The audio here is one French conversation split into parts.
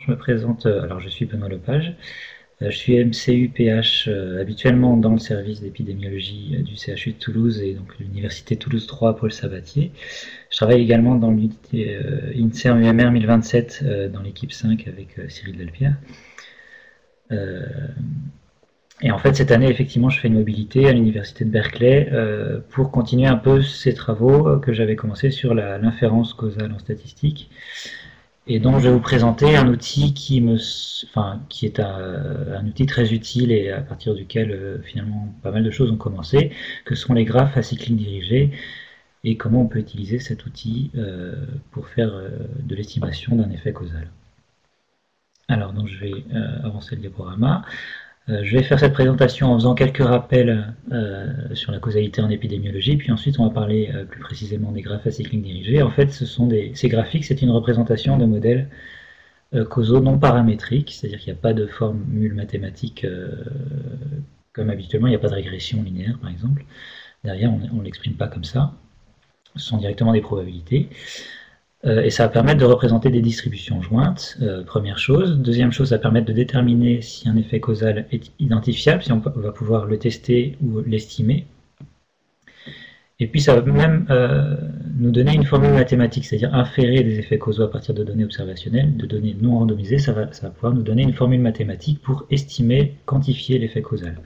Je me présente, alors je suis Benoît Lepage, je suis MCU-PH habituellement dans le service d'épidémiologie du CHU de Toulouse et donc l'Université Toulouse 3 Paul Sabatier. Je travaille également dans l'unité INSERM UMR 1027 dans l'équipe 5 avec Cyril Delpierre. Et en fait, cette année, effectivement, je fais une mobilité à l'université de Berkeley pour continuer un peu ces travaux que j'avais commencé sur l'inférence causale en statistique, et dont je vais vous présenter un outil qui est un outil très utile et à partir duquel finalement pas mal de choses ont commencé, que sont les graphes acycliques dirigés, et comment on peut utiliser cet outil pour faire de l'estimation d'un effet causal. Alors, donc je vais avancer le diaporama. Je vais faire cette présentation en faisant quelques rappels sur la causalité en épidémiologie, puis ensuite on va parler plus précisément des graphes acycliques dirigés. En fait, ces graphiques, c'est une représentation de modèles causaux non paramétriques, c'est-à-dire qu'il n'y a pas de formule mathématique comme habituellement, il n'y a pas de régression linéaire par exemple. Derrière, on ne l'exprime pas comme ça, ce sont directement des probabilités. Et ça va permettre de représenter des distributions jointes, première chose. Deuxième chose, ça va permettre de déterminer si un effet causal est identifiable, si on va pouvoir le tester ou l'estimer. Et puis ça va même nous donner une formule mathématique, c'est-à-dire inférer des effets causaux à partir de données observationnelles, de données non randomisées, ça va pouvoir nous donner une formule mathématique pour estimer, quantifier l'effet causal.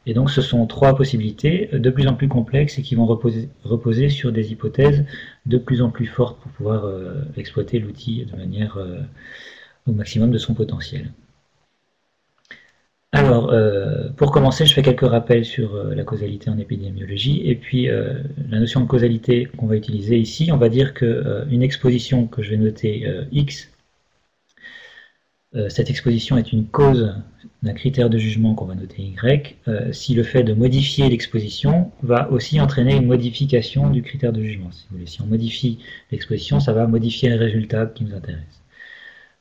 Et donc ce sont trois possibilités de plus en plus complexes et qui vont reposer sur des hypothèses de plus en plus fortes pour pouvoir exploiter l'outil de manière au maximum de son potentiel. Alors, pour commencer, je fais quelques rappels sur la causalité en épidémiologie, et puis la notion de causalité qu'on va utiliser ici, on va dire qu'une exposition que je vais noter X, cette exposition est une cause d'un critère de jugement qu'on va noter Y, si le fait de modifier l'exposition va aussi entraîner une modification du critère de jugement. Si vous voulez, si on modifie l'exposition, ça va modifier le résultat qui nous intéresse.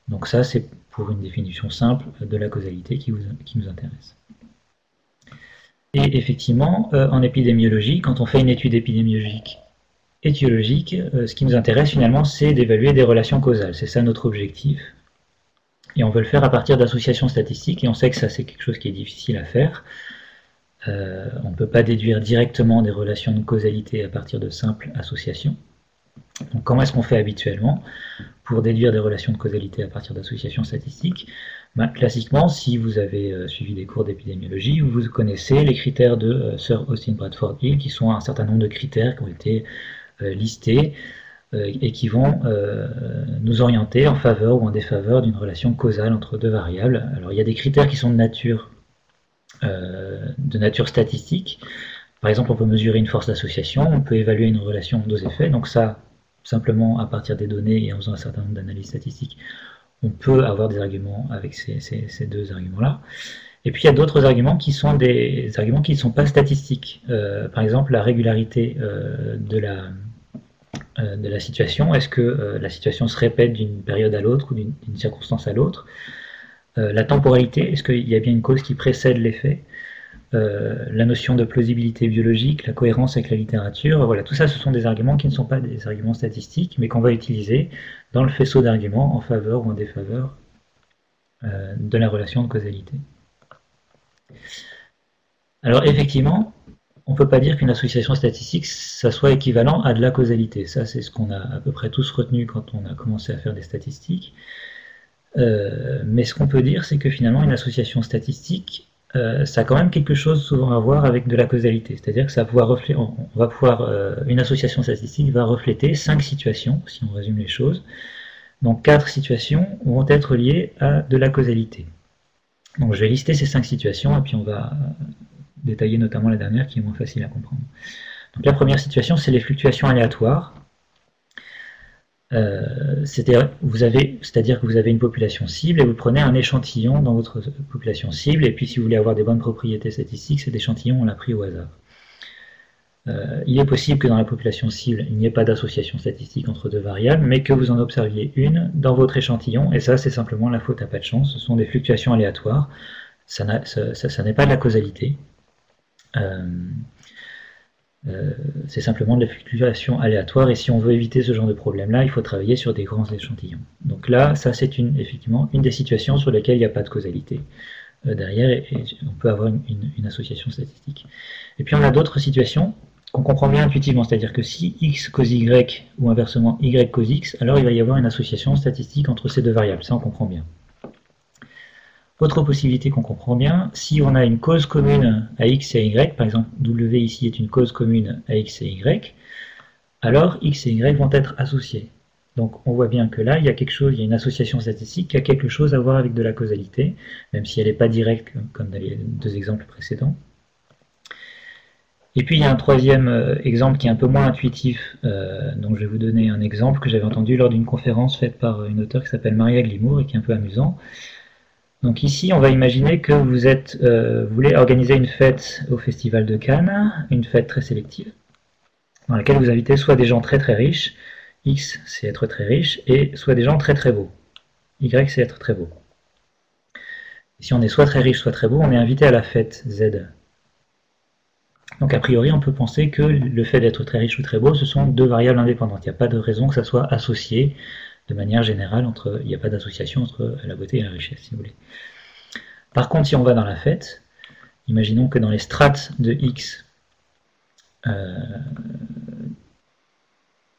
Donc ça, c'est pour une définition simple de la causalité qui nous intéresse. Et effectivement, en épidémiologie, quand on fait une étude épidémiologique étiologique, ce qui nous intéresse finalement, c'est d'évaluer des relations causales. C'est ça notre objectif. Et on veut le faire à partir d'associations statistiques, et on sait que ça c'est quelque chose qui est difficile à faire. On ne peut pas déduire directement des relations de causalité à partir de simples associations. Donc comment est-ce qu'on fait habituellement pour déduire des relations de causalité à partir d'associations statistiques? Classiquement, si vous avez suivi des cours d'épidémiologie, vous connaissez les critères de Sir Austin Bradford Hill, qui sont un certain nombre de critères qui ont été listés, et qui vont nous orienter en faveur ou en défaveur d'une relation causale entre deux variables. Alors il y a des critères qui sont de nature statistique. Par exemple, on peut mesurer une force d'association, on peut évaluer une relation dose-effet, donc ça, simplement à partir des données et en faisant un certain nombre d'analyses statistiques, on peut avoir des arguments avec ces deux arguments-là. Et puis il y a d'autres arguments qui sont des arguments qui ne sont pas statistiques. Par exemple, la régularité de la situation, est-ce que la situation se répète d'une période à l'autre ou d'une circonstance à l'autre? La temporalité, est-ce qu'il y a bien une cause qui précède l'effet? La notion de plausibilité biologique, la cohérence avec la littérature, voilà, tout ça ce sont des arguments qui ne sont pas des arguments statistiques, mais qu'on va utiliser dans le faisceau d'arguments en faveur ou en défaveur de la relation de causalité. Alors effectivement, on ne peut pas dire qu'une association statistique, ça soit équivalent à de la causalité. Ça, c'est ce qu'on a à peu près tous retenu quand on a commencé à faire des statistiques. Mais ce qu'on peut dire, c'est que finalement, une association statistique, ça a quand même quelque chose souvent à voir avec de la causalité. C'est-à-dire que ça va pouvoir une association statistique va refléter 5 situations, si on résume les choses. Donc 4 situations vont être liées à de la causalité. Donc je vais lister ces 5 situations, et puis on va détailler notamment la dernière qui est moins facile à comprendre. Donc la première situation, c'est les fluctuations aléatoires. C'est-à-dire que vous avez une population cible et vous prenez un échantillon dans votre population cible, et puis si vous voulez avoir des bonnes propriétés statistiques, cet échantillon on l'a pris au hasard. Il est possible que dans la population cible, il n'y ait pas d'association statistique entre deux variables, mais que vous en observiez une dans votre échantillon, et ça c'est simplement la faute à pas de chance, ce sont des fluctuations aléatoires, ça n'est pas de la causalité. C'est simplement de la fluctuation aléatoire, et si on veut éviter ce genre de problème-là, il faut travailler sur des grands échantillons. Donc là, ça c'est effectivement une des situations sur lesquelles il n'y a pas de causalité derrière, et on peut avoir une association statistique. Et puis on a d'autres situations qu'on comprend bien intuitivement, c'est-à-dire que si x cause y, ou inversement y cause x, alors il va y avoir une association statistique entre ces deux variables, ça on comprend bien. Autre possibilité qu'on comprend bien, si on a une cause commune à x et à y, par exemple W ici est une cause commune à x et y, alors x et y vont être associés. Donc on voit bien que là, il y a quelque chose, il y a une association statistique qui a quelque chose à voir avec de la causalité, même si elle n'est pas directe comme dans les deux exemples précédents. Et puis il y a un troisième exemple qui est un peu moins intuitif, donc je vais vous donner un exemple que j'avais entendu lors d'une conférence faite par une auteure qui s'appelle Maria Glimour et qui est un peu amusant. Donc ici, on va imaginer que vous voulez organiser une fête au Festival de Cannes, une fête très sélective, dans laquelle vous invitez soit des gens très très riches, X c'est être très riche, et soit des gens très très beaux, Y c'est être très beau. Et si on est soit très riche, soit très beau, on est invité à la fête Z. Donc a priori, on peut penser que le fait d'être très riche ou très beau, ce sont deux variables indépendantes. Il n'y a pas de raison que ça soit associé de manière générale, il n'y a pas d'association entre la beauté et la richesse, si vous voulez. Par contre, si on va dans la fête, imaginons que dans les strates de X,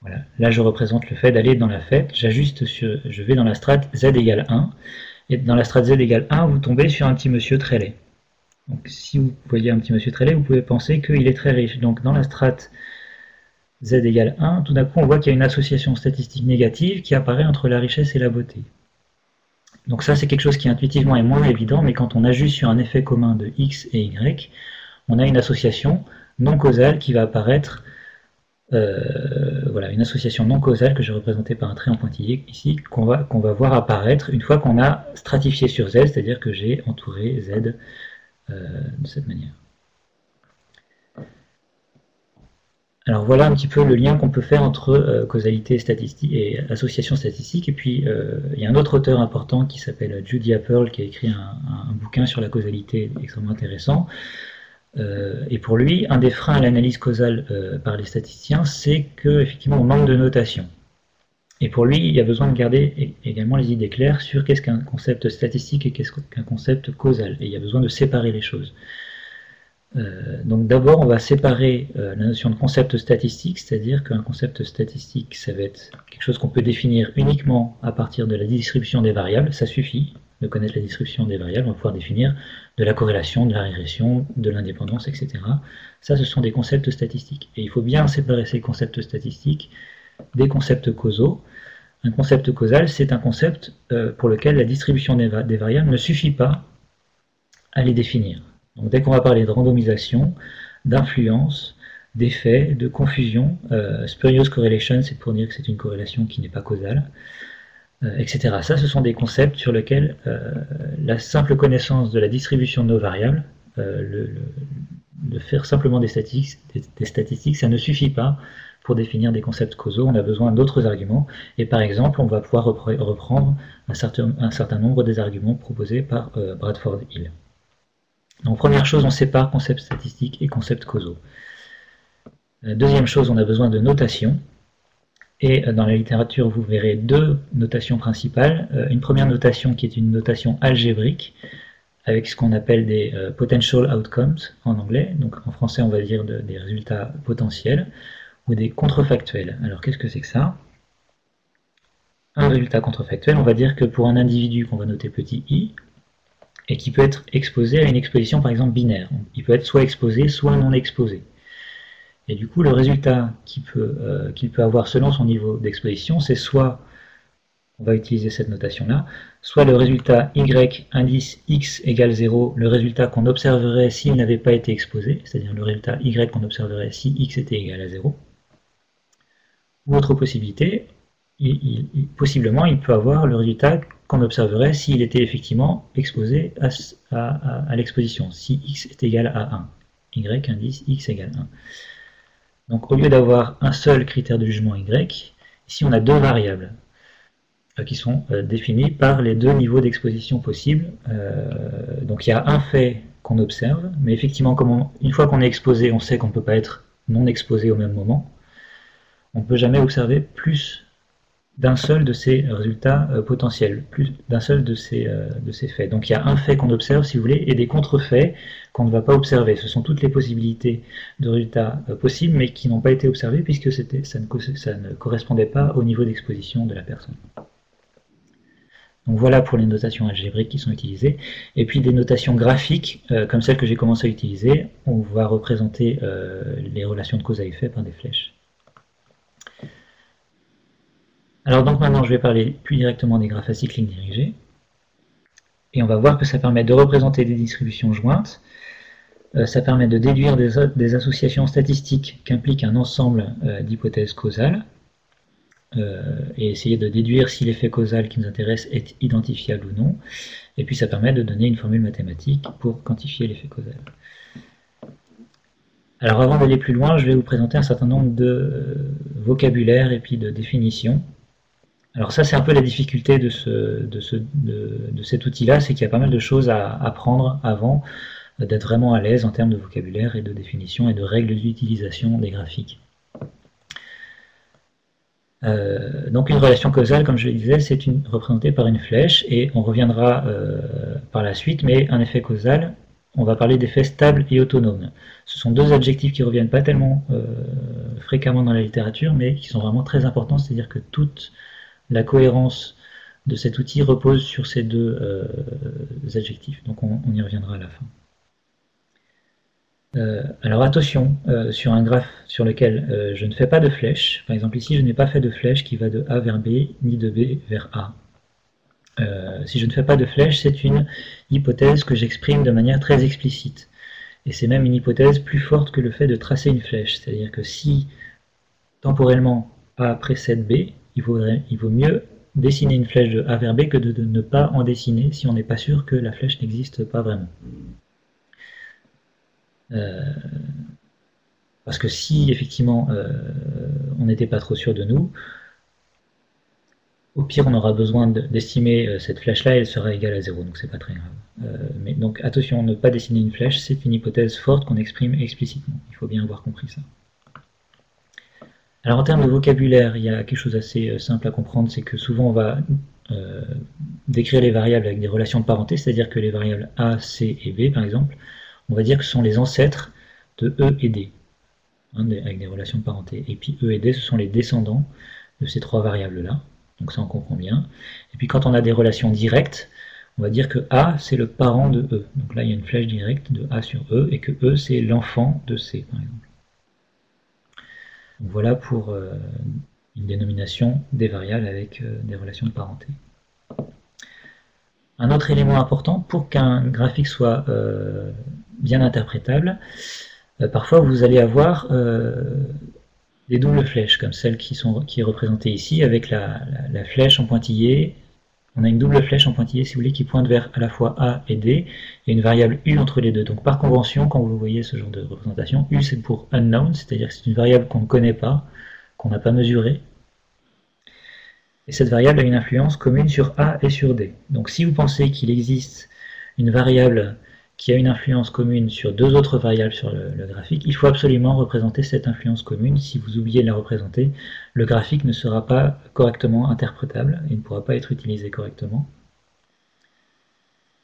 voilà, là je représente le fait d'aller dans la fête, je vais dans la strate Z égale 1, et dans la strate Z égale 1, vous tombez sur un petit monsieur très laid. Donc si vous voyez un petit monsieur très laid, vous pouvez penser qu'il est très riche. Donc dans la strate Z égale 1, tout d'un coup on voit qu'il y a une association statistique négative qui apparaît entre la richesse et la beauté. Donc ça c'est quelque chose qui intuitivement est moins évident, mais quand on ajuste sur un effet commun de X et Y, on a une association non causale qui va apparaître, voilà, une association non causale que j'ai représentée par un trait en pointillé ici, qu'on va voir apparaître une fois qu'on a stratifié sur Z, c'est-à-dire que j'ai entouré Z de cette manière. Alors voilà un petit peu le lien qu'on peut faire entre causalité statistique et association statistique. Et puis il y a un autre auteur important qui s'appelle Judy Apple qui a écrit un bouquin sur la causalité extrêmement intéressant. Et pour lui, un des freins à l'analyse causale par les statisticiens, c'est qu'effectivement on manque de notation. Et pour lui, il y a besoin de garder également les idées claires sur qu'est-ce qu'un concept statistique et qu'est-ce qu'un concept causal. Et il y a besoin de séparer les choses. Donc d'abord, on va séparer la notion de concept statistique, c'est-à-dire qu'un concept statistique, ça va être quelque chose qu'on peut définir uniquement à partir de la distribution des variables. Ça suffit de connaître la distribution des variables, on va pouvoir définir de la corrélation, de la régression, de l'indépendance, etc. Ça, ce sont des concepts statistiques. Et il faut bien séparer ces concepts statistiques des concepts causaux. Un concept causal, c'est un concept pour lequel la distribution des variables ne suffit pas à les définir. Donc dès qu'on va parler de randomisation, d'influence, d'effet, de confusion, spurious correlation, c'est pour dire que c'est une corrélation qui n'est pas causale, etc. Ça, ce sont des concepts sur lesquels la simple connaissance de la distribution de nos variables, de faire simplement des statistiques, ça ne suffit pas pour définir des concepts causaux. On a besoin d'autres arguments, et par exemple, on va pouvoir reprendre un certain nombre des arguments proposés par Bradford Hill. Donc première chose, on sépare concepts statistiques et concepts causaux. Deuxième chose, on a besoin de notation. Et dans la littérature, vous verrez deux notations principales. Une première notation qui est une notation algébrique, avec ce qu'on appelle des potential outcomes en anglais. Donc en français, on va dire des résultats potentiels, ou des contrefactuels. Alors qu'est-ce que c'est que ça? Un résultat contrefactuel, on va dire que pour un individu qu'on va noter petit i, et qui peut être exposé à une exposition par exemple binaire. Il peut être soit exposé, soit non exposé. Et du coup, le résultat qu'il peut avoir selon son niveau d'exposition, c'est soit, on va utiliser cette notation-là, soit le résultat y indice x égale 0, le résultat qu'on observerait s'il n'avait pas été exposé, c'est-à-dire le résultat y qu'on observerait si x était égal à 0. Ou autre possibilité, possiblement il peut avoir le résultat qu'on observerait s'il était effectivement exposé à l'exposition, si x est égal à 1, y indice x égale 1. Donc au lieu d'avoir un seul critère de jugement y, ici on a deux variables qui sont définies par les deux niveaux d'exposition possibles. Donc il y a un fait qu'on observe, mais effectivement une fois qu'on est exposé, on sait qu'on ne peut pas être non exposés au même moment, on ne peut jamais observer plus d'un seul de ces résultats potentiels, plus d'un seul de ces faits. Donc il y a un fait qu'on observe, si vous voulez, et des contre-faits qu'on ne va pas observer. Ce sont toutes les possibilités de résultats possibles, mais qui n'ont pas été observées puisque ça ne correspondait pas au niveau d'exposition de la personne. Donc voilà pour les notations algébriques qui sont utilisées. Et puis des notations graphiques, comme celles que j'ai commencé à utiliser, on va représenter les relations de cause à effet par des flèches. Alors donc maintenant je vais parler plus directement des graphes acycliques dirigés. Et on va voir que ça permet de représenter des distributions jointes. Ça permet de déduire des associations statistiques qu'implique un ensemble d'hypothèses causales. Et essayer de déduire si l'effet causal qui nous intéresse est identifiable ou non. Et puis ça permet de donner une formule mathématique pour quantifier l'effet causal. Alors avant d'aller plus loin, je vais vous présenter un certain nombre de vocabulaire et puis de définitions. Alors ça c'est un peu la difficulté de cet outil-là, c'est qu'il y a pas mal de choses à apprendre avant d'être vraiment à l'aise en termes de vocabulaire et de définition et de règles d'utilisation des graphiques. Donc une relation causale, comme je le disais, c'est représentée par une flèche, et on reviendra par la suite, mais un effet causal, on va parler d'effets stables et autonomes. Ce sont deux adjectifs qui ne reviennent pas tellement fréquemment dans la littérature, mais qui sont vraiment très importants, c'est-à-dire que toute la cohérence de cet outil repose sur ces deux adjectifs, donc on y reviendra à la fin. Alors attention, sur un graphe sur lequel je ne fais pas de flèche, par exemple ici je n'ai pas fait de flèche qui va de A vers B, ni de B vers A. Si je ne fais pas de flèche, c'est une hypothèse que j'exprime de manière très explicite. Et c'est même une hypothèse plus forte que le fait de tracer une flèche, c'est-à-dire que si temporellement A précède B, il vaut mieux dessiner une flèche de A vers B que de ne pas en dessiner si on n'est pas sûr que la flèche n'existe pas vraiment. Parce que si effectivement on n'était pas trop sûr de nous, au pire on aura besoin d'estimer cette flèche là et elle sera égale à 0, donc c'est pas très grave. Mais donc attention, ne pas dessiner une flèche, c'est une hypothèse forte qu'on exprime explicitement, il faut bien avoir compris ça. Alors en termes de vocabulaire, il y a quelque chose d'assez simple à comprendre, c'est que souvent on va décrire les variables avec des relations de parenté, c'est-à-dire que les variables A, C et B par exemple, on va dire que ce sont les ancêtres de E et D, avec des relations de parenté. Et puis E et D, ce sont les descendants de ces trois variables-là, donc ça on comprend bien. Et puis quand on a des relations directes, on va dire que A, c'est le parent de E. Donc là, il y a une flèche directe de A sur E, et que E, c'est l'enfant de C, par exemple. Donc voilà pour une dénomination des variables avec des relations de parenté. Un autre élément important, pour qu'un graphique soit bien interprétable, parfois vous allez avoir des doubles flèches, comme celle qui est représentée ici, avec la flèche en pointillé. On a une double flèche en pointillé, si vous voulez, qui pointe vers à la fois A et D, et une variable U entre les deux. Donc par convention, quand vous voyez ce genre de représentation, U c'est pour unknown, c'est-à-dire que c'est une variable qu'on ne connaît pas, qu'on n'a pas mesurée. Et cette variable a une influence commune sur A et sur D. Donc si vous pensez qu'il existe une variable qui a une influence commune sur deux autres variables sur le graphique, il faut absolument représenter cette influence commune. Si vous oubliez de la représenter, le graphique ne sera pas correctement interprétable et ne pourra pas être utilisé correctement.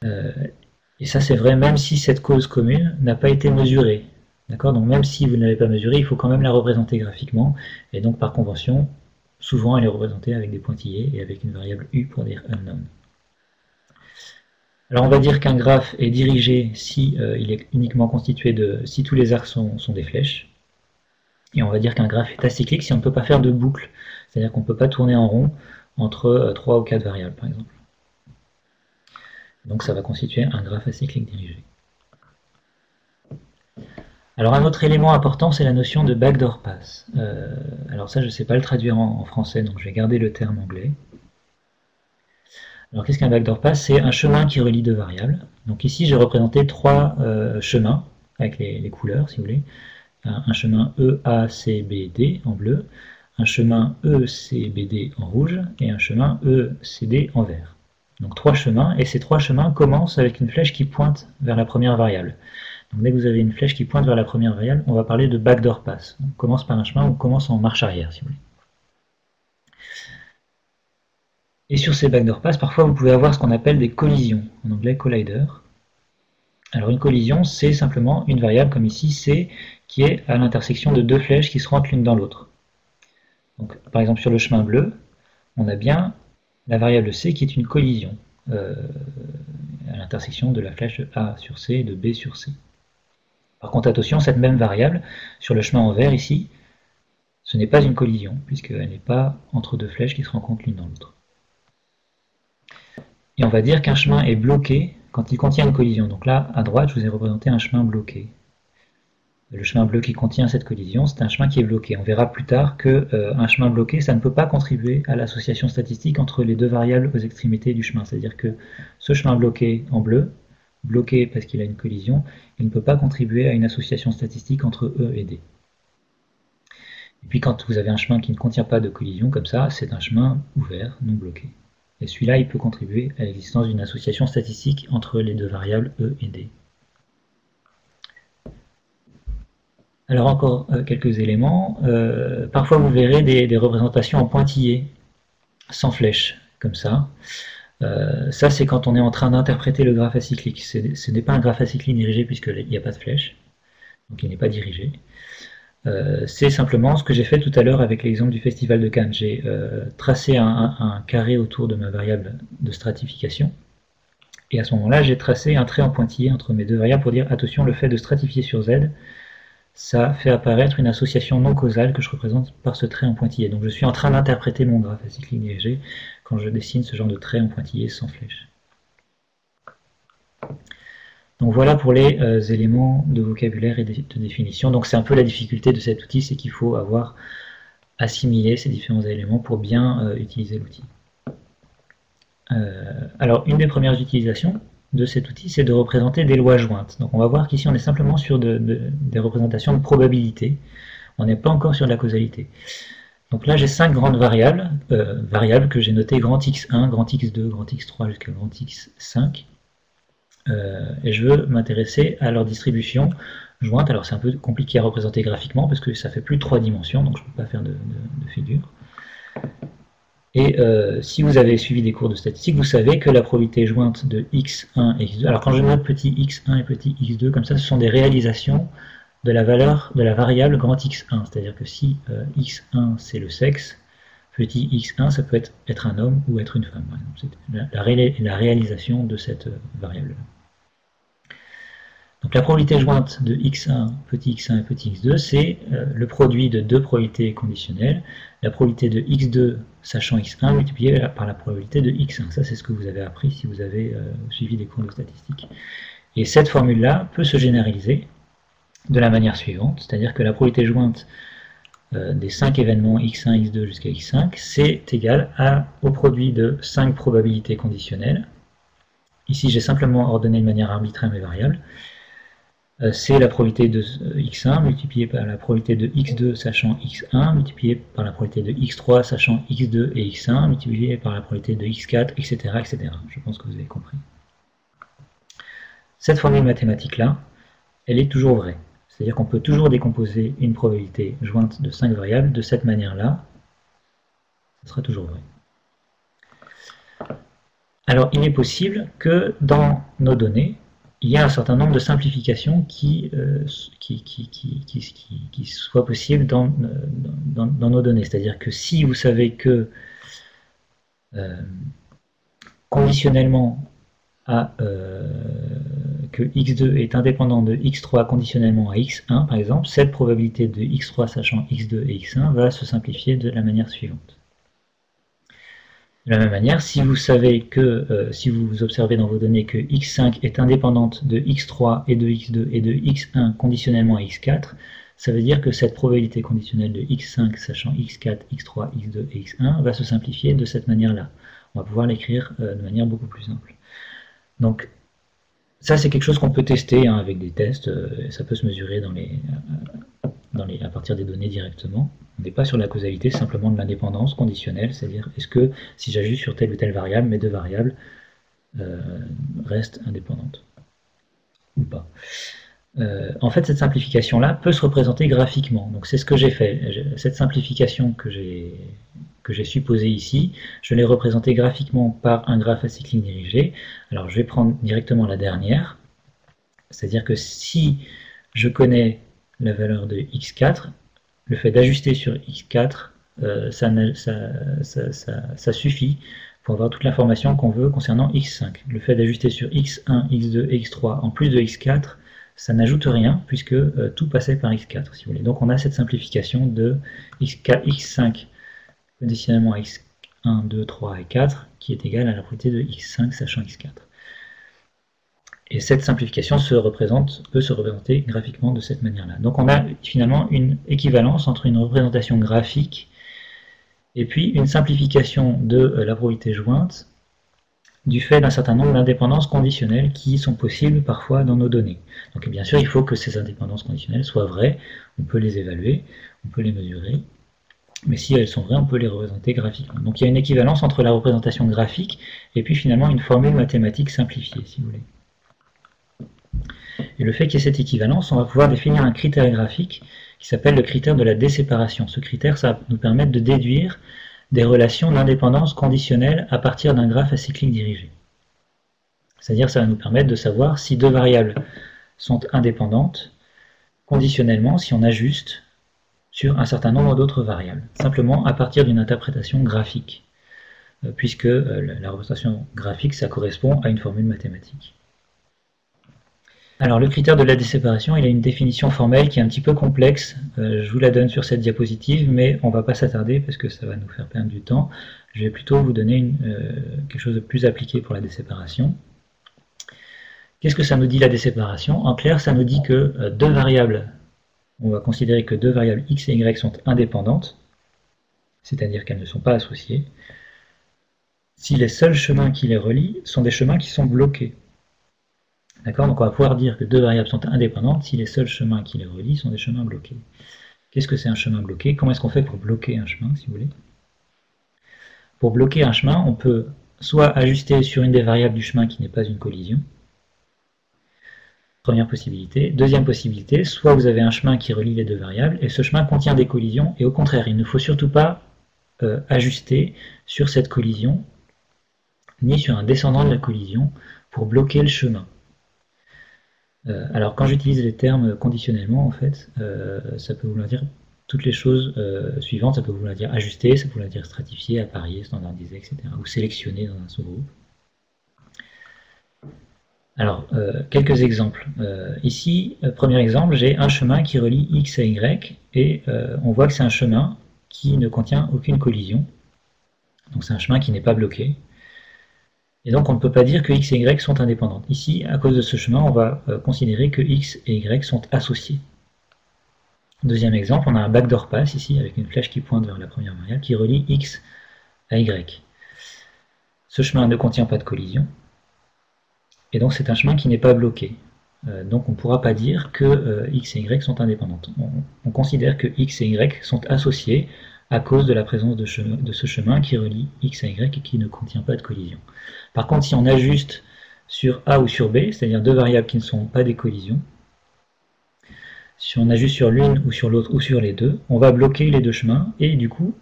Et ça c'est vrai même si cette cause commune n'a pas été mesurée. D'accord ? Donc même si vous ne l'avez pas mesurée, il faut quand même la représenter graphiquement, et donc par convention, souvent elle est représentée avec des pointillés et avec une variable U pour dire unknown. Alors on va dire qu'un graphe est dirigé si il est uniquement constitué si tous les axes sont des flèches. Et on va dire qu'un graphe est acyclique si on ne peut pas faire de boucle. C'est-à-dire qu'on ne peut pas tourner en rond entre 3 ou 4 variables par exemple. Donc ça va constituer un graphe acyclique dirigé. Alors un autre élément important, c'est la notion de backdoor path. Alors ça je ne sais pas le traduire en français, donc je vais garder le terme anglais. Alors qu'est-ce qu'un backdoor path? C'est un chemin qui relie deux variables. Donc ici j'ai représenté trois chemins avec les couleurs si vous voulez. Un chemin E, A, C, B, D en bleu, un chemin E, C, B, D en rouge et un chemin E, C, D en vert. Donc trois chemins, et ces trois chemins commencent avec une flèche qui pointe vers la première variable. Donc dès que vous avez une flèche qui pointe vers la première variable, on va parler de backdoor pass. On commence par un chemin, on commence en marche arrière, si vous voulez. Et sur ces backdoor pass, parfois vous pouvez avoir ce qu'on appelle des collisions, en anglais collider. Alors une collision, c'est simplement une variable comme ici, C, qui est à l'intersection de deux flèches qui se rentrent l'une dans l'autre. Donc par exemple sur le chemin bleu, on a bien la variable C qui est une collision à l'intersection de la flèche de A sur C et de B sur C. Par contre attention, cette même variable, sur le chemin en vert ici, ce n'est pas une collision, puisqu'elle n'est pas entre deux flèches qui se rencontrent l'une dans l'autre. Et on va dire qu'un chemin est bloqué quand il contient une collision. Donc là, à droite, je vous ai représenté un chemin bloqué. Le chemin bleu qui contient cette collision, c'est un chemin qui est bloqué. On verra plus tard qu'un chemin bloqué, ça ne peut pas contribuer à l'association statistique entre les deux variables aux extrémités du chemin. C'est-à-dire que ce chemin bloqué en bleu, bloqué parce qu'il a une collision, il ne peut pas contribuer à une association statistique entre E et D. Et puis quand vous avez un chemin qui ne contient pas de collision, comme ça, c'est un chemin ouvert, non bloqué. Et celui-là, il peut contribuer à l'existence d'une association statistique entre les deux variables E et D. Alors encore quelques éléments. Parfois vous verrez des représentations en pointillés, sans flèche, comme ça. Ça c'est quand on est en train d'interpréter le graphe acyclique. Ce n'est pas un graphe acyclique dirigé puisqu'il n'y a pas de flèche, donc il n'est pas dirigé. C'est simplement ce que j'ai fait tout à l'heure avec l'exemple du Festival de Cannes. J'ai tracé un carré autour de ma variable de stratification. Et à ce moment-là, j'ai tracé un trait en pointillé entre mes deux variables pour dire attention, le fait de stratifier sur Z, ça fait apparaître une association non causale que je représente par ce trait en pointillé. Donc je suis en train d'interpréter mon graphe acyclique dirigé quand je dessine ce genre de trait en pointillé sans flèche. Donc voilà pour les éléments de vocabulaire et de définition. Donc c'est un peu la difficulté de cet outil, c'est qu'il faut avoir assimilé ces différents éléments pour bien utiliser l'outil. Alors une des premières utilisations de cet outil, c'est de représenter des lois jointes. Donc on va voir qu'ici on est simplement sur des représentations de probabilité, on n'est pas encore sur de la causalité. Donc là j'ai 5 grandes variables, que j'ai notées grand X1, grand X2, grand X3 jusqu'à grand X5. Et je veux m'intéresser à leur distribution jointe. Alors c'est un peu compliqué à représenter graphiquement parce que ça fait plus de 3 dimensions, donc je ne peux pas faire de figure. Et si vous avez suivi des cours de statistique, vous savez que la probabilité jointe de x1 et x2, alors quand je note petit x1 et petit x2, comme ça, ce sont des réalisations de la valeur de la variable grand x1. C'est-à-dire que si x1 c'est le sexe, petit x1 ça peut être un homme ou être une femme. C'est la réalisation de cette variable. Donc la probabilité jointe de x1 et petit x2, c'est le produit de deux probabilités conditionnelles, la probabilité de x2 sachant x1 multipliée par la probabilité de x1. Ça c'est ce que vous avez appris si vous avez suivi des cours de statistique. Et cette formule-là peut se généraliser de la manière suivante, c'est-à-dire que la probabilité jointe des 5 événements x1, x2 jusqu'à x5, c'est égal au produit de 5 probabilités conditionnelles. Ici j'ai simplement ordonné de manière arbitraire mes variables. C'est la probabilité de x1 multipliée par la probabilité de x2 sachant x1, multipliée par la probabilité de x3 sachant x2 et x1, multipliée par la probabilité de x4, etc., etc. Je pense que vous avez compris. Cette formule mathématique-là, elle est toujours vraie. C'est-à-dire qu'on peut toujours décomposer une probabilité jointe de 5 variables de cette manière-là. Ce sera toujours vrai. Alors, il est possible que dans nos données, il y a un certain nombre de simplifications qui soient possibles dans nos données. C'est-à-dire que si vous savez que conditionnellement que x2 est indépendant de x3 conditionnellement à x1, par exemple, cette probabilité de x3 sachant x2 et x1 va se simplifier de la manière suivante. De la même manière, si vous savez que, si vous observez dans vos données que x5 est indépendante de x3 et de x2 et de x1 conditionnellement à x4, ça veut dire que cette probabilité conditionnelle de x5 sachant x4, x3, x2 et x1 va se simplifier de cette manière-là. On va pouvoir l'écrire de manière beaucoup plus simple. Donc, ça c'est quelque chose qu'on peut tester avec des tests, ça peut se mesurer à partir des données directement. On n'est pas sur la causalité, c'est simplement de l'indépendance conditionnelle, c'est-à-dire est-ce que si j'ajuste sur telle ou telle variable, mes deux variables restent indépendantes ou pas. En fait, cette simplification-là peut se représenter graphiquement. Donc c'est ce que j'ai fait. Cette simplification que j'ai supposée ici, je l'ai représentée graphiquement par un graphe acyclique dirigé. Alors je vais prendre directement la dernière. C'est-à-dire que si je connais la valeur de x4, le fait d'ajuster sur x4, ça suffit pour avoir toute l'information qu'on veut concernant x5. Le fait d'ajuster sur x1, x2 et x3 en plus de x4, ça n'ajoute rien puisque tout passait par x4, si vous voulez. Donc on a cette simplification de x5 conditionnellement à x1, 2, 3 et 4 qui est égale à la probabilité de x5 sachant x4. Et cette simplification peut se représenter graphiquement de cette manière-là. Donc on a finalement une équivalence entre une représentation graphique et puis une simplification de la probabilité jointe du fait d'un certain nombre d'indépendances conditionnelles qui sont possibles parfois dans nos données. Donc bien sûr, il faut que ces indépendances conditionnelles soient vraies, on peut les évaluer, on peut les mesurer, mais si elles sont vraies, on peut les représenter graphiquement. Donc il y a une équivalence entre la représentation graphique et puis finalement une formule mathématique simplifiée, si vous voulez. Et le fait qu'il y ait cette équivalence, on va pouvoir définir un critère graphique qui s'appelle le critère de la déséparation. Ce critère, ça va nous permettre de déduire des relations d'indépendance conditionnelle à partir d'un graphe acyclique dirigé. C'est-à-dire ça va nous permettre de savoir si deux variables sont indépendantes conditionnellement si on ajuste sur un certain nombre d'autres variables, simplement à partir d'une interprétation graphique, puisque la représentation graphique, ça correspond à une formule mathématique. Alors le critère de la déséparation, il a une définition formelle qui est un petit peu complexe, je vous la donne sur cette diapositive, mais on ne va pas s'attarder parce que ça va nous faire perdre du temps. Je vais plutôt vous donner quelque chose de plus appliqué pour la déséparation. Qu'est-ce que ça nous dit la déséparation? En clair, ça nous dit que deux variables, on va considérer que deux variables x et y sont indépendantes, c'est-à-dire qu'elles ne sont pas associées, si les seuls chemins qui les relient sont des chemins qui sont bloqués. D'accord? Donc on va pouvoir dire que deux variables sont indépendantes si les seuls chemins qui les relient sont des chemins bloqués. Qu'est-ce que c'est un chemin bloqué? Comment est-ce qu'on fait pour bloquer un chemin, si vous voulez? Pour bloquer un chemin, on peut soit ajuster sur une des variables du chemin qui n'est pas une collision. Première possibilité. Deuxième possibilité, soit vous avez un chemin qui relie les deux variables et ce chemin contient des collisions et au contraire, il ne faut surtout pas ajuster sur cette collision ni sur un descendant de la collision pour bloquer le chemin. Alors quand j'utilise les termes conditionnellement, en fait, ça peut vouloir dire toutes les choses suivantes, ça peut vouloir dire ajuster, ça peut vouloir dire stratifier, apparier, standardiser, etc. Ou sélectionner dans un sous-groupe. Alors, quelques exemples. Ici, premier exemple, j'ai un chemin qui relie x à y, et on voit que c'est un chemin qui ne contient aucune collision. Donc c'est un chemin qui n'est pas bloqué. Et donc on ne peut pas dire que x et y sont indépendantes. Ici, à cause de ce chemin, on va considérer que x et y sont associés. Deuxième exemple, on a un backdoor pass ici, avec une flèche qui pointe vers la première variable, qui relie x à y. Ce chemin ne contient pas de collision, et donc c'est un chemin qui n'est pas bloqué. Donc on ne pourra pas dire que x et y sont indépendantes. On considère que x et y sont associés à cause de la présence de ce chemin qui relie x à y et qui ne contient pas de collision. Par contre, si on ajuste sur a ou sur b, c'est-à-dire deux variables qui ne sont pas des collisions, si on ajuste sur l'une ou sur l'autre ou sur les deux, on va bloquer les deux chemins et du coup,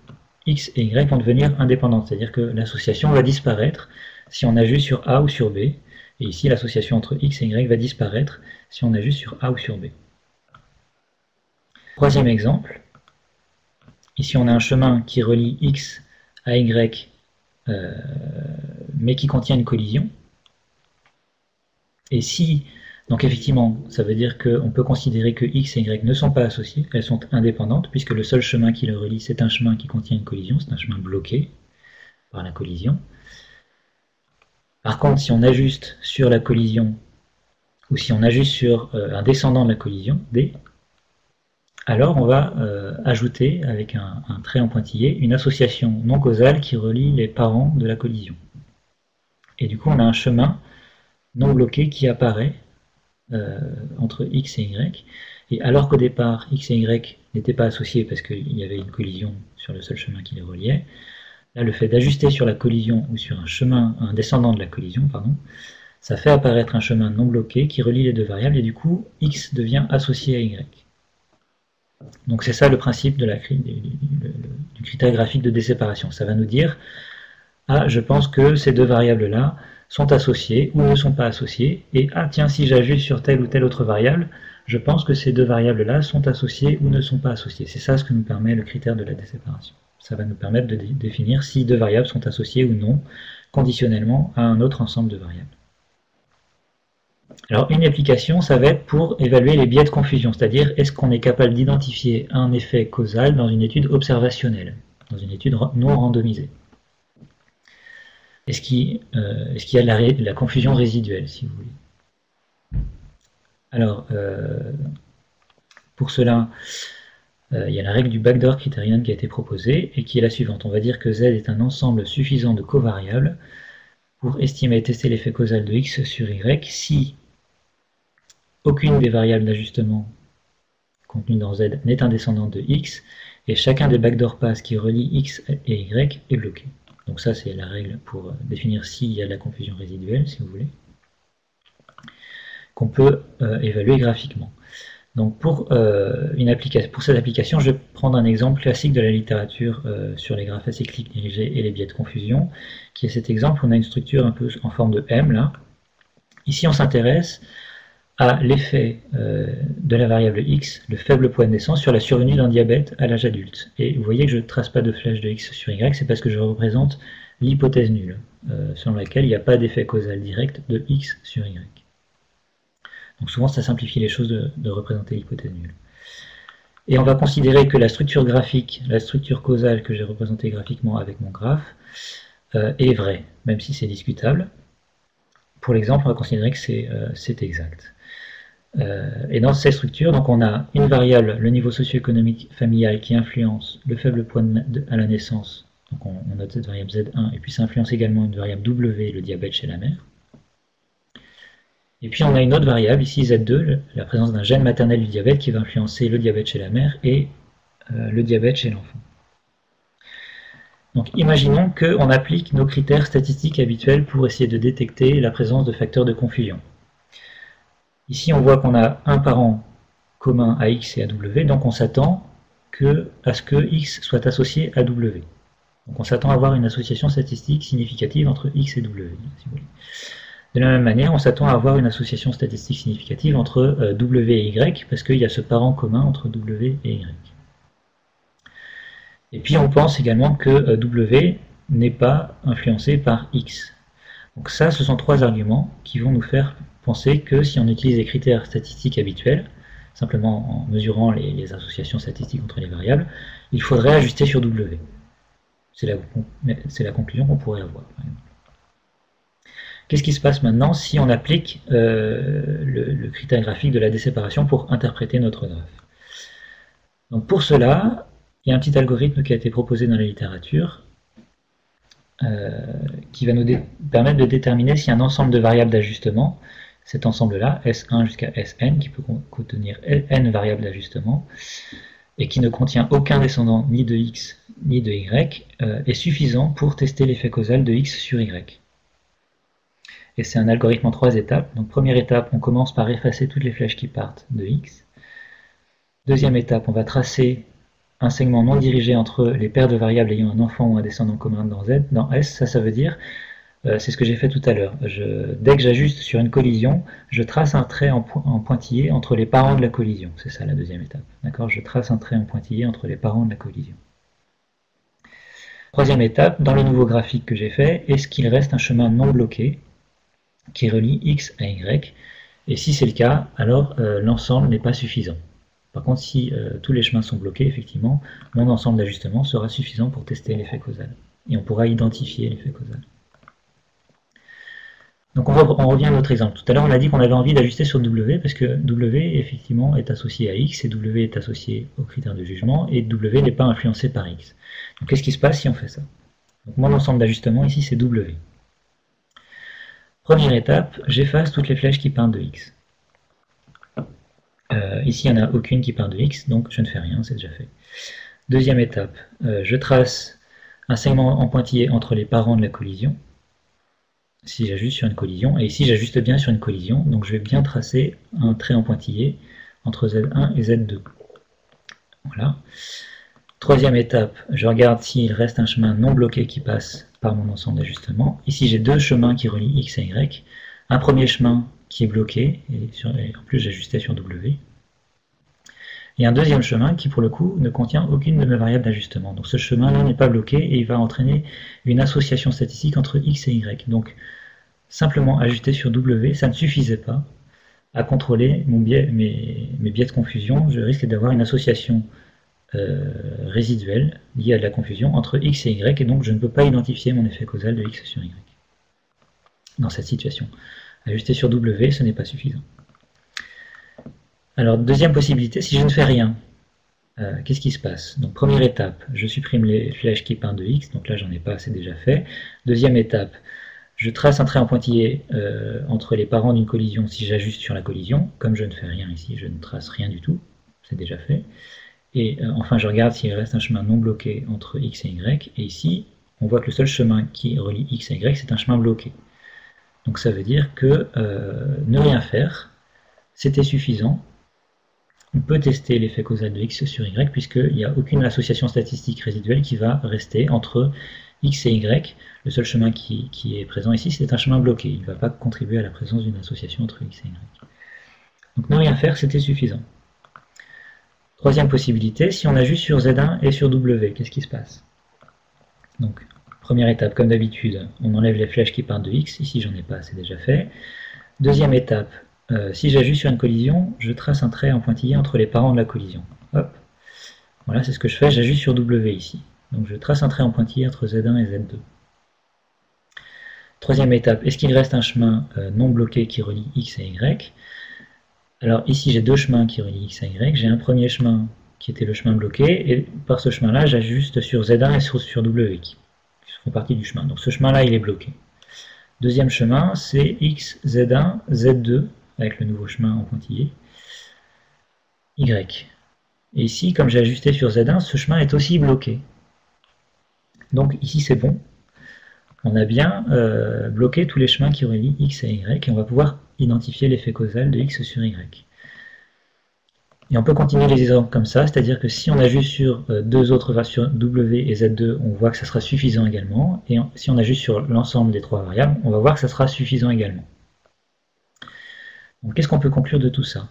x et y vont devenir indépendantes, c'est-à-dire que l'association va disparaître si on ajuste sur a ou sur b, et ici l'association entre x et y va disparaître si on ajuste sur a ou sur b. Troisième exemple. Ici, on a un chemin qui relie x à y, mais qui contient une collision. Et si, donc effectivement, ça veut dire qu'on peut considérer que x et y ne sont pas associées, elles sont indépendantes, puisque le seul chemin qui le relie, c'est un chemin qui contient une collision, c'est un chemin bloqué par la collision. Par contre, si on ajuste sur la collision, ou si on ajuste sur un descendant de la collision, d, alors on va ajouter avec un trait en pointillé une association non causale qui relie les parents de la collision. Et du coup on a un chemin non bloqué qui apparaît entre x et y. Et alors qu'au départ x et y n'étaient pas associés parce qu'il y avait une collision sur le seul chemin qui les reliait, là le fait d'ajuster sur la collision ou sur un descendant de la collision, pardon, ça fait apparaître un chemin non bloqué qui relie les deux variables et du coup x devient associé à y. Donc c'est ça le principe de du critère graphique de déséparation. Ça va nous dire, ah, je pense que ces deux variables-là sont associées ou ne sont pas associées, et ah tiens, si j'ajoute sur telle ou telle autre variable, je pense que ces deux variables-là sont associées ou ne sont pas associées. C'est ça ce que nous permet le critère de la déséparation. Ça va nous permettre de définir si deux variables sont associées ou non, conditionnellement à un autre ensemble de variables. Alors une application, ça va être pour évaluer les biais de confusion, c'est-à-dire est-ce qu'on est capable d'identifier un effet causal dans une étude observationnelle, dans une étude non randomisée. Est-ce qu'il y a de la confusion résiduelle, si vous voulez. Alors, pour cela, il y a la règle du backdoor criterion qui a été proposée et qui est la suivante. On va dire que Z est un ensemble suffisant de covariables pour estimer et tester l'effet causal de X sur Y si aucune des variables d'ajustement contenues dans Z n'est un descendant de X et chacun des backdoor paths qui relient X et Y est bloqué. Donc ça, c'est la règle pour définir s'il y a de la confusion résiduelle, si vous voulez, qu'on peut évaluer graphiquement. Donc pour cette application, je vais prendre un exemple classique de la littérature sur les graphes acycliques dirigés et les biais de confusion, qui est cet exemple. On a une structure un peu en forme de M, là. Ici, on s'intéresse à l'effet de la variable x, le faible poids de naissance, sur la survenue d'un diabète à l'âge adulte. Et vous voyez que je ne trace pas de flèche de x sur y, c'est parce que je représente l'hypothèse nulle, selon laquelle il n'y a pas d'effet causal direct de x sur y. Donc souvent ça simplifie les choses de représenter l'hypothèse nulle. Et on va considérer que la structure graphique, la structure causale que j'ai représentée graphiquement avec mon graphe, est vraie, même si c'est discutable. Pour l'exemple, on va considérer que c'est exact. Et dans ces structures, donc on a une variable, le niveau socio-économique familial, qui influence le faible poids à la naissance. Donc on note cette variable Z1, et puis ça influence également une variable W, le diabète chez la mère. Et puis on a une autre variable, ici Z2, la présence d'un gène maternel du diabète qui va influencer le diabète chez la mère et le diabète chez l'enfant. Donc imaginons qu'on applique nos critères statistiques habituels pour essayer de détecter la présence de facteurs de confusion. Ici, on voit qu'on a un parent commun à X et à W, donc on s'attend à ce que X soit associé à W. Donc on s'attend à avoir une association statistique significative entre X et W, si vous voulez. De la même manière, on s'attend à avoir une association statistique significative entre W et Y, parce qu'il y a ce parent commun entre W et Y. Et puis on pense également que W n'est pas influencé par X. Donc ça, ce sont trois arguments qui vont nous faire penser que si on utilise les critères statistiques habituels, simplement en mesurant les associations statistiques entre les variables, il faudrait ajuster sur W. C'est la conclusion qu'on pourrait avoir. Qu'est-ce qui se passe maintenant si on applique le critère graphique de la déséparation pour interpréter notre graphe? Donc pour cela, il y a un petit algorithme qui a été proposé dans la littérature qui va nous permettre de déterminer si un ensemble de variables d'ajustement, cet ensemble-là, S1 jusqu'à Sn, qui peut contenir n variables d'ajustement, et qui ne contient aucun descendant ni de x ni de y, est suffisant pour tester l'effet causal de x sur y. Et c'est un algorithme en 3 étapes. Donc première étape, on commence par effacer toutes les flèches qui partent de x. Deuxième étape, on va tracer un segment non dirigé entre les paires de variables ayant un enfant ou un descendant commun dans S. Ça veut dire, c'est ce que j'ai fait tout à l'heure. Dès que j'ajuste sur une collision, je trace un trait en pointillé entre les parents de la collision. C'est ça la deuxième étape. D'accord ? Je trace un trait en pointillé entre les parents de la collision. Troisième étape, dans le nouveau graphique que j'ai fait, est-ce qu'il reste un chemin non bloqué qui relie x à y? Et si c'est le cas, alors l'ensemble n'est pas suffisant. Par contre, si tous les chemins sont bloqués, effectivement, mon ensemble d'ajustements sera suffisant pour tester l'effet causal. Et on pourra identifier l'effet causal. Donc on revient à notre exemple. Tout à l'heure, on a dit qu'on avait envie d'ajuster sur W, parce que W, effectivement, est associé à X, et W est associé au critère de jugement, et W n'est pas influencé par X. Donc qu'est-ce qui se passe si on fait ça? Donc mon ensemble d'ajustements, ici, c'est W. Première étape, j'efface toutes les flèches qui partent de X. Ici, il n'y en a aucune qui part de X, donc je ne fais rien, c'est déjà fait. Deuxième étape, je trace un segment en pointillé entre les parents de la collision. si j'ajuste sur une collision, et ici j'ajuste bien sur une collision, donc je vais bien tracer un trait en pointillé entre Z1 et Z2. Voilà. Troisième étape, je regarde s'il reste un chemin non bloqué qui passe par mon ensemble d'ajustements. Ici j'ai deux chemins qui relient X et Y. Un premier chemin qui est bloqué, et en plus j'ajustais sur W. Et un deuxième chemin qui pour le coup ne contient aucune de mes variables d'ajustement. Donc ce chemin-là n'est pas bloqué et il va entraîner une association statistique entre X et Y. Donc simplement ajuster sur W, ça ne suffisait pas à contrôler mes biais de confusion. Je risque d'avoir une association résiduelle liée à de la confusion entre X et Y, et donc je ne peux pas identifier mon effet causal de X sur Y. Dans cette situation, ajuster sur W, ce n'est pas suffisant. Alors, deuxième possibilité, si je ne fais rien, qu'est-ce qui se passe? Donc, première étape, je supprime les flèches qui peignent de X, donc là j'en ai pas, c'est déjà fait. Deuxième étape, je trace un trait en pointillé entre les parents d'une collision si j'ajuste sur la collision. Comme je ne fais rien ici, je ne trace rien du tout, c'est déjà fait. Et enfin, je regarde s'il reste un chemin non bloqué entre X et Y, et ici, on voit que le seul chemin qui relie X et Y, c'est un chemin bloqué. Donc ça veut dire que ne rien faire, c'était suffisant. On peut tester l'effet causal de X sur Y, puisqu'il n'y a aucune association statistique résiduelle qui va rester entre X et Y. Le seul chemin qui est présent ici, c'est un chemin bloqué. Il ne va pas contribuer à la présence d'une association entre X et Y. Donc ne rien faire, c'était suffisant. Troisième possibilité, si on ajuste sur Z1 et sur W, qu'est-ce qui se passe? Donc, première étape, comme d'habitude, on enlève les flèches qui partent de X. Ici, j'en ai pas, c'est déjà fait. Deuxième étape, si j'ajuste sur une collision, je trace un trait en pointillé entre les parents de la collision. Hop. Voilà, c'est ce que je fais, j'ajuste sur W ici. Donc je trace un trait en pointillé entre Z1 et Z2. Troisième étape, est-ce qu'il reste un chemin non bloqué qui relie X et Y? Alors ici j'ai deux chemins qui relient X à Y, j'ai un premier chemin qui était le chemin bloqué, et par ce chemin-là j'ajuste sur Z1 et sur W qui font partie du chemin. Donc ce chemin-là il est bloqué. Deuxième chemin c'est X, Z1, Z2, avec le nouveau chemin en pointillé, Y. Et ici, comme j'ai ajusté sur Z1, ce chemin est aussi bloqué. Donc ici c'est bon, on a bien bloqué tous les chemins qui relient X à Y, et on va pouvoir identifier l'effet causal de X sur Y. Et on peut continuer les exemples comme ça, c'est-à-dire que si on ajuste sur deux autres variables, W et Z2, on voit que ça sera suffisant également, et si on ajuste sur l'ensemble des trois variables, on va voir que ça sera suffisant également. Donc qu'est-ce qu'on peut conclure de tout ça?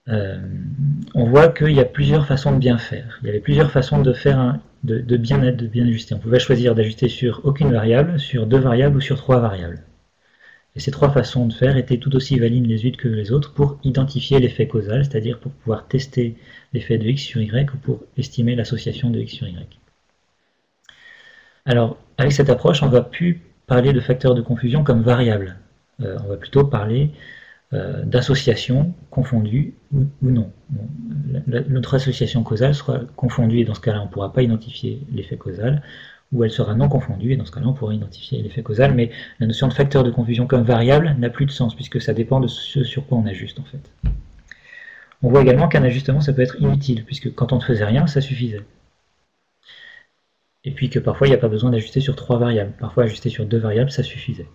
On voit qu'il y a plusieurs façons de bien faire. Il y avait plusieurs façons de faire de bien ajuster. On pouvait choisir d'ajuster sur aucune variable, sur deux variables ou sur trois variables. Et ces trois façons de faire étaient tout aussi valides les unes que les autres pour identifier l'effet causal, c'est-à-dire pour pouvoir tester l'effet de X sur Y ou pour estimer l'association de X sur Y. Alors, avec cette approche, on ne va plus parler de facteurs de confusion comme variables. On va plutôt parler d'association confondue ou non. Bon, notre association causale sera confondue et dans ce cas-là on ne pourra pas identifier l'effet causal, ou elle sera non confondue et dans ce cas-là on pourra identifier l'effet causal, mais la notion de facteur de confusion comme variable n'a plus de sens puisque ça dépend de ce sur quoi on ajuste en fait. On voit également qu'un ajustement ça peut être inutile puisque quand on ne faisait rien ça suffisait. Et puis que parfois il n'y a pas besoin d'ajuster sur trois variables, parfois ajuster sur deux variables ça suffisait.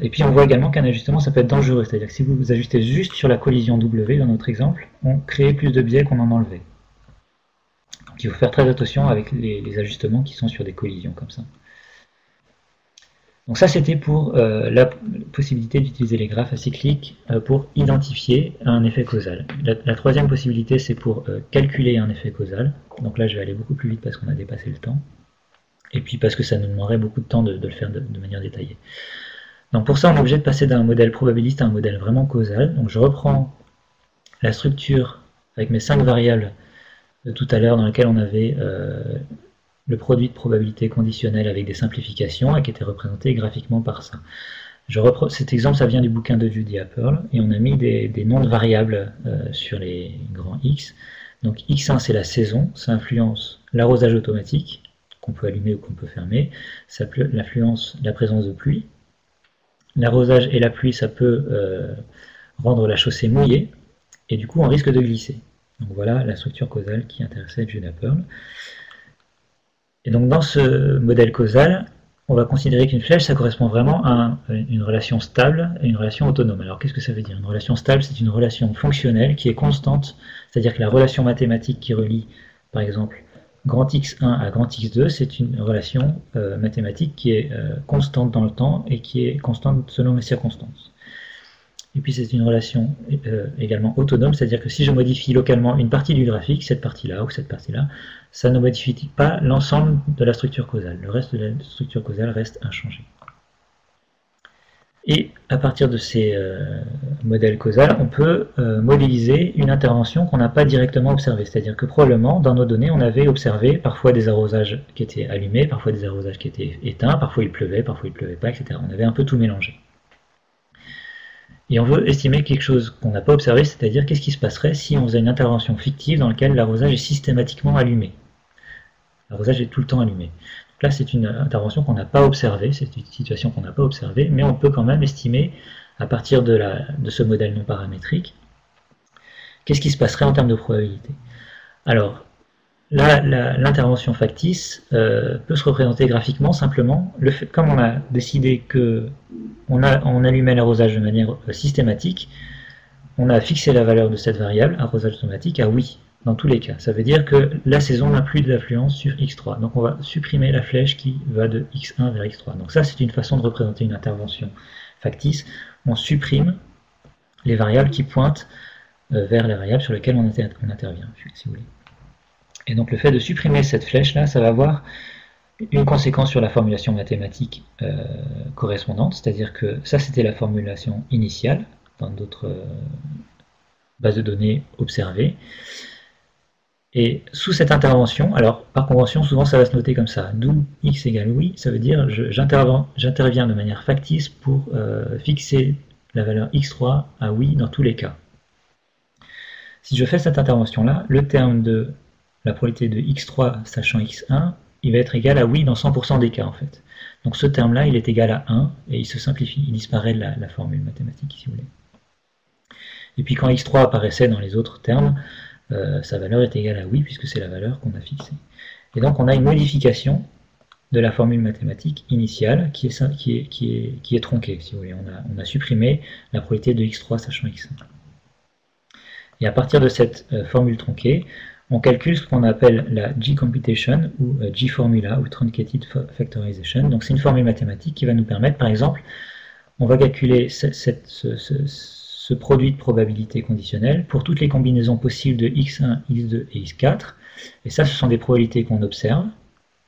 Et puis on voit également qu'un ajustement ça peut être dangereux, c'est-à-dire que si vous ajustez juste sur la collision W dans notre exemple, on crée plus de biais qu'on en enlevait. Donc il faut faire très attention avec les ajustements qui sont sur des collisions comme ça. Donc ça c'était pour la possibilité d'utiliser les graphes acycliques pour identifier un effet causal. La troisième possibilité c'est pour calculer un effet causal. Donc là je vais aller beaucoup plus vite parce qu'on a dépassé le temps. Et puis parce que ça nous demanderait beaucoup de temps de le faire de manière détaillée. Donc pour ça, on est obligé de passer d'un modèle probabiliste à un modèle vraiment causal. Donc je reprends la structure avec mes 5 variables de tout à l'heure dans laquelle on avait le produit de probabilité conditionnelle avec des simplifications et qui était représenté graphiquement par ça. Je reprends cet exemple, ça vient du bouquin de Judy Apple et on a mis des noms de variables sur les grands X. Donc X1 c'est la saison, ça influence l'arrosage automatique qu'on peut allumer ou qu'on peut fermer, ça influence la présence de pluie. L'arrosage et la pluie, ça peut rendre la chaussée mouillée, et du coup on risque de glisser. Donc voilà la structure causale qui intéressait Judy Apple. Et donc dans ce modèle causal, on va considérer qu'une flèche, ça correspond vraiment à une relation stable et une relation autonome. Alors qu'est-ce que ça veut dire? Une relation stable, c'est une relation fonctionnelle qui est constante, c'est-à-dire que la relation mathématique qui relie, par exemple, grand X1 à grand X2, c'est une relation mathématique qui est constante dans le temps et qui est constante selon les circonstances. Et puis c'est une relation également autonome, c'est-à-dire que si je modifie localement une partie du graphique, cette partie-là ou cette partie-là, ça ne modifie pas l'ensemble de la structure causale. Le reste de la structure causale reste inchangé. Et à partir de ces modèles causaux, on peut modéliser une intervention qu'on n'a pas directement observée. C'est-à-dire que probablement, dans nos données, on avait observé parfois des arrosages qui étaient allumés, parfois des arrosages qui étaient éteints, parfois il pleuvait pas, etc. On avait un peu tout mélangé. Et on veut estimer quelque chose qu'on n'a pas observé, c'est-à-dire qu'est-ce qui se passerait si on faisait une intervention fictive dans laquelle l'arrosage est systématiquement allumé. L'arrosage est tout le temps allumé. Donc là, c'est une intervention qu'on n'a pas observée, c'est une situation qu'on n'a pas observée, mais on peut quand même estimer, à partir de ce modèle non paramétrique, qu'est-ce qui se passerait en termes de probabilité. Alors, là, l'intervention factice peut se représenter graphiquement simplement, comme on a décidé que on allumait l'arrosage de manière systématique, on a fixé la valeur de cette variable, arrosage automatique, à oui, dans tous les cas. Ça veut dire que la saison n'a plus d'influence sur x3. Donc on va supprimer la flèche qui va de x1 vers x3. Donc ça, c'est une façon de représenter une intervention factice. On supprime les variables qui pointent vers les variables sur lesquelles on intervient, si vous voulez. Et donc le fait de supprimer cette flèche-là, ça va avoir une conséquence sur la formulation mathématique correspondante, c'est-à-dire que ça c'était la formulation initiale dans d'autres bases de données observées. Et sous cette intervention, alors par convention souvent ça va se noter comme ça, d'où x égale oui, ça veut dire j'interviens de manière factice pour fixer la valeur x3 à oui dans tous les cas. Si je fais cette intervention-là, le terme de la probabilité de x3 sachant x1, il va être égal à oui dans 100% des cas en fait. Donc ce terme-là, il est égal à 1 et il se simplifie, il disparaît de la formule mathématique si vous voulez. Et puis quand x3 apparaissait dans les autres termes, sa valeur est égale à oui puisque c'est la valeur qu'on a fixée. Et donc on a une modification de la formule mathématique initiale qui est tronquée si vous voulez. On a supprimé la probabilité de x3 sachant x1. Et à partir de cette formule tronquée, on calcule ce qu'on appelle la G-computation ou G-formula ou truncated factorization. Donc c'est une formule mathématique qui va nous permettre, par exemple, on va calculer ce produit de probabilité conditionnelle pour toutes les combinaisons possibles de x1, x2 et x4. Et ça, ce sont des probabilités qu'on observe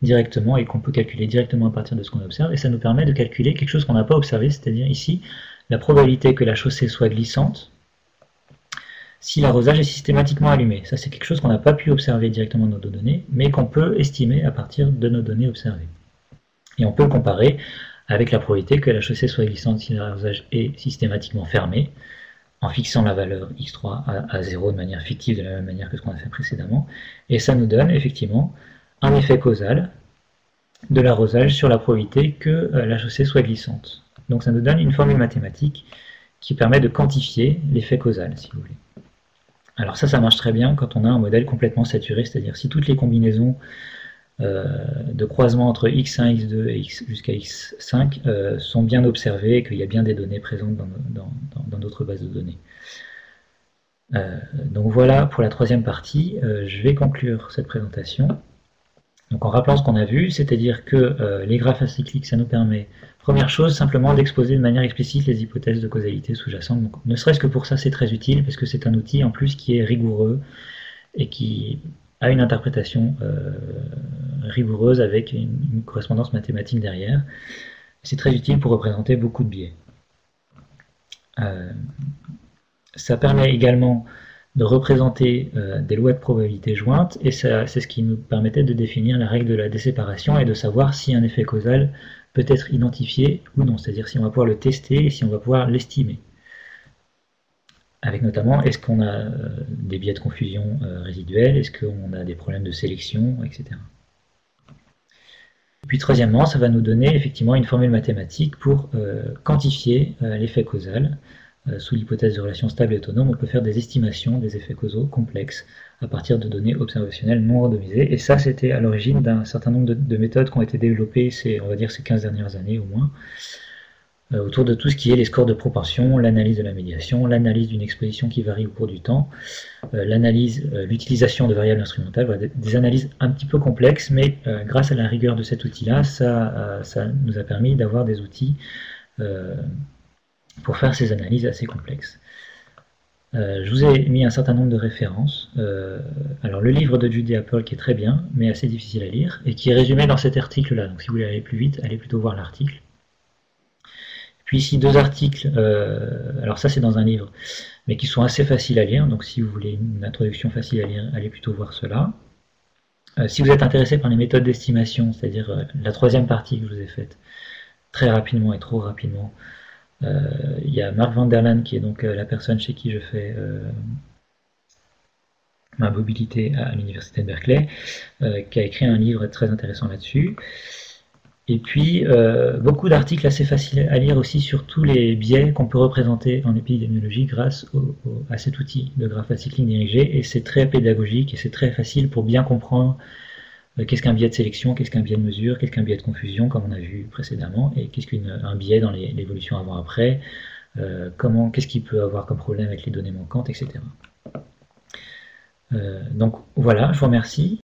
directement et qu'on peut calculer directement à partir de ce qu'on observe. Et ça nous permet de calculer quelque chose qu'on n'a pas observé, c'est-à-dire ici, la probabilité que la chaussée soit glissante si l'arrosage est systématiquement allumé. Ça, c'est quelque chose qu'on n'a pas pu observer directement dans nos données, mais qu'on peut estimer à partir de nos données observées. Et on peut le comparer avec la probabilité que la chaussée soit glissante si l'arrosage est systématiquement fermé, en fixant la valeur x3 à 0 de manière fictive, de la même manière que ce qu'on a fait précédemment. Et ça nous donne effectivement un effet causal de l'arrosage sur la probabilité que la chaussée soit glissante. Donc ça nous donne une formule mathématique qui permet de quantifier l'effet causal, si vous voulez. Alors ça marche très bien quand on a un modèle complètement saturé, c'est-à-dire si toutes les combinaisons de croisement entre x1, x2 et jusqu'à x5 sont bien observées et qu'il y a bien des données présentes dans d'autres bases de données. Donc voilà pour la troisième partie. Je vais conclure cette présentation. Donc en rappelant ce qu'on a vu, c'est-à-dire que les graphes acycliques, ça nous permet, première chose, simplement d'exposer de manière explicite les hypothèses de causalité sous-jacentes. Donc ne serait-ce que pour ça, c'est très utile, parce que c'est un outil en plus qui est rigoureux et qui a une interprétation rigoureuse avec une correspondance mathématique derrière. C'est très utile pour représenter beaucoup de biais. Ça permet également de représenter des lois de probabilité jointes, et c'est ce qui nous permettait de définir la règle de la déséparation et de savoir si un effet causal peut être identifié ou non, c'est-à-dire si on va pouvoir le tester et si on va pouvoir l'estimer. Avec notamment, est-ce qu'on a des biais de confusion résiduels, est-ce qu'on a des problèmes de sélection, etc. Et puis troisièmement, ça va nous donner effectivement une formule mathématique pour quantifier l'effet causal. Sous l'hypothèse de relation stable et autonome, on peut faire des estimations des effets causaux complexes à partir de données observationnelles non randomisées. Et ça, c'était à l'origine d'un certain nombre de méthodes qui ont été développées, on va dire, ces 15 dernières années au moins, autour de tout ce qui est les scores de proportion, l'analyse de la médiation, l'analyse d'une exposition qui varie au cours du temps, l'utilisation de variables instrumentales, voilà, des analyses un petit peu complexes, mais grâce à la rigueur de cet outil-là, ça nous a permis d'avoir des outils pour faire ces analyses assez complexes. Je vous ai mis un certain nombre de références. Alors le livre de Judy Apple qui est très bien, mais assez difficile à lire, et qui est résumé dans cet article-là. Donc si vous voulez aller plus vite, allez plutôt voir l'article. Puis ici deux articles, alors ça c'est dans un livre, mais qui sont assez faciles à lire. Donc si vous voulez une introduction facile à lire, allez plutôt voir cela. Si vous êtes intéressé par les méthodes d'estimation, c'est-à-dire la troisième partie que je vous ai faite, très rapidement et trop rapidement, il y a Mark van der Laan qui est donc la personne chez qui je fais ma mobilité à l'université de Berkeley, qui a écrit un livre très intéressant là-dessus. Et puis beaucoup d'articles assez faciles à lire aussi sur tous les biais qu'on peut représenter en épidémiologie grâce à cet outil de graph acyclique dirigé, et c'est très pédagogique et c'est très facile pour bien comprendre qu'est-ce qu'un biais de sélection, qu'est-ce qu'un biais de mesure, qu'est-ce qu'un biais de confusion, comme on a vu précédemment, et qu'est-ce qu'un biais dans l'évolution avant-après, qu'est-ce qu'il peut avoir comme problème avec les données manquantes, etc. Donc voilà, je vous remercie.